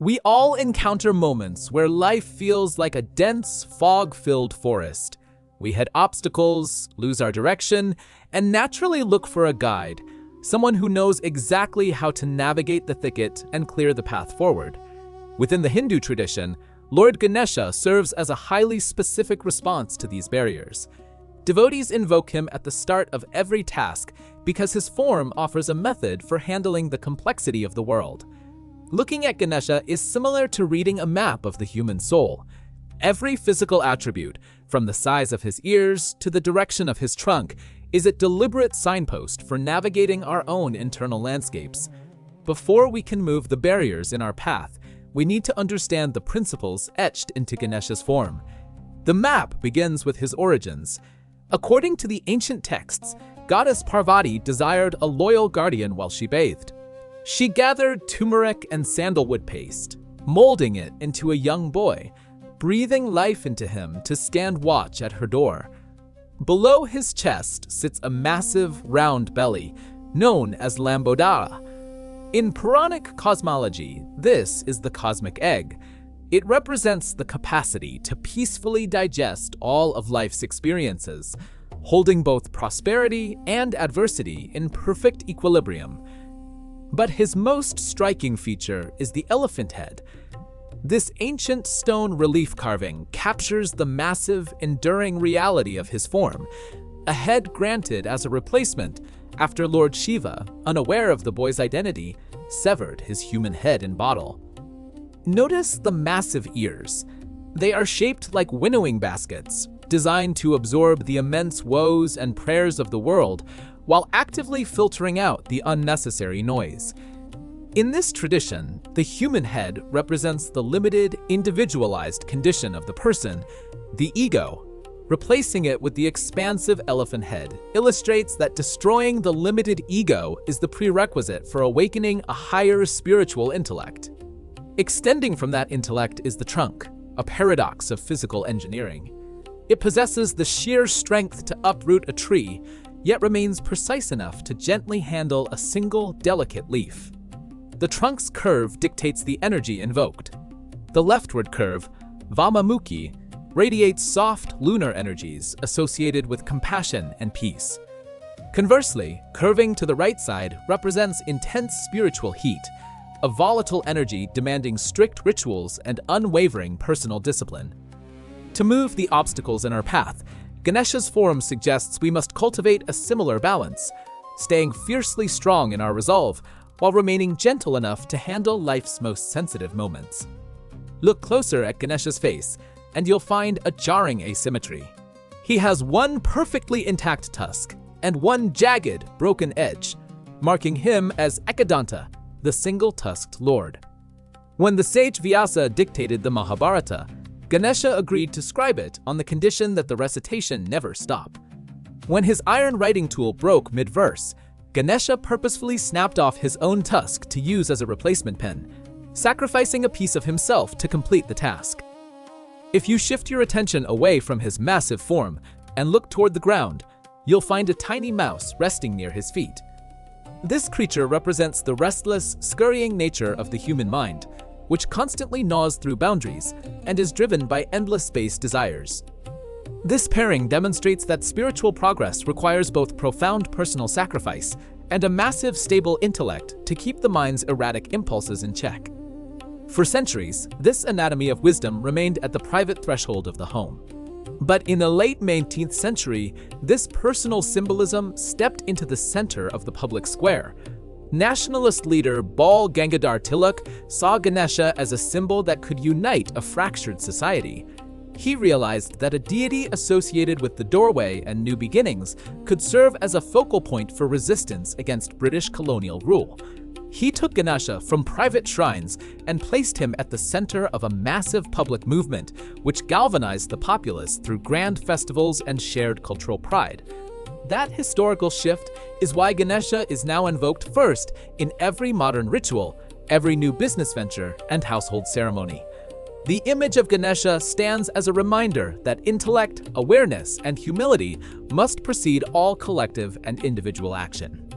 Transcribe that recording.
We all encounter moments where life feels like a dense, fog-filled forest. We hit obstacles, lose our direction, and naturally look for a guide, someone who knows exactly how to navigate the thicket and clear the path forward. Within the Hindu tradition, Lord Ganesha serves as a highly specific response to these barriers. Devotees invoke him at the start of every task because his form offers a method for handling the complexity of the world. Looking at Ganesha is similar to reading a map of the human soul. Every physical attribute, from the size of his ears to the direction of his trunk, is a deliberate signpost for navigating our own internal landscapes. Before we can move the barriers in our path, we need to understand the principles etched into Ganesha's form. The map begins with his origins. According to the ancient texts, goddess Parvati desired a loyal guardian while she bathed. She gathered turmeric and sandalwood paste, molding it into a young boy, breathing life into him to stand watch at her door. Below his chest sits a massive, round belly, known as Lambodara. In Puranic cosmology, this is the cosmic egg. It represents the capacity to peacefully digest all of life's experiences, holding both prosperity and adversity in perfect equilibrium. But his most striking feature is the elephant head. This ancient stone relief carving captures the massive, enduring reality of his form, a head granted as a replacement after Lord Shiva, unaware of the boy's identity, severed his human head in battle. Notice the massive ears. They are shaped like winnowing baskets, designed to absorb the immense woes and prayers of the world, while actively filtering out the unnecessary noise. In this tradition, the human head represents the limited, individualized condition of the person, the ego. Replacing it with the expansive elephant head illustrates that destroying the limited ego is the prerequisite for awakening a higher spiritual intellect. Extending from that intellect is the trunk, a paradox of physical engineering. It possesses the sheer strength to uproot a tree, yet remains precise enough to gently handle a single delicate leaf. The trunk's curve dictates the energy invoked. The leftward curve, Vamamukhi, radiates soft lunar energies associated with compassion and peace. Conversely, curving to the right side represents intense spiritual heat, a volatile energy demanding strict rituals and unwavering personal discipline. To move the obstacles in our path, Ganesha's form suggests we must cultivate a similar balance, staying fiercely strong in our resolve while remaining gentle enough to handle life's most sensitive moments. Look closer at Ganesha's face, and you'll find a jarring asymmetry. He has one perfectly intact tusk and one jagged, broken edge, marking him as Ekadanta, the single-tusked lord. When the sage Vyasa dictated the Mahabharata, Ganesha agreed to scribe it on the condition that the recitation never stop. When his iron writing tool broke mid-verse, Ganesha purposefully snapped off his own tusk to use as a replacement pen, sacrificing a piece of himself to complete the task. If you shift your attention away from his massive form and look toward the ground, you'll find a tiny mouse resting near his feet. This creature represents the restless, scurrying nature of the human mind, which constantly gnaws through boundaries and is driven by endless-based desires. This pairing demonstrates that spiritual progress requires both profound personal sacrifice and a massive, stable intellect to keep the mind's erratic impulses in check. For centuries, this anatomy of wisdom remained at the private threshold of the home. But in the late 19th century, this personal symbolism stepped into the center of the public square. Nationalist leader Bal Gangadhar Tilak saw Ganesha as a symbol that could unite a fractured society. He realized that a deity associated with the doorway and new beginnings could serve as a focal point for resistance against British colonial rule. He took Ganesha from private shrines and placed him at the center of a massive public movement, which galvanized the populace through grand festivals and shared cultural pride. That historical shift is why Ganesha is now invoked first in every modern ritual, every new business venture, and household ceremony. The image of Ganesha stands as a reminder that intellect, awareness, and humility must precede all collective and individual action.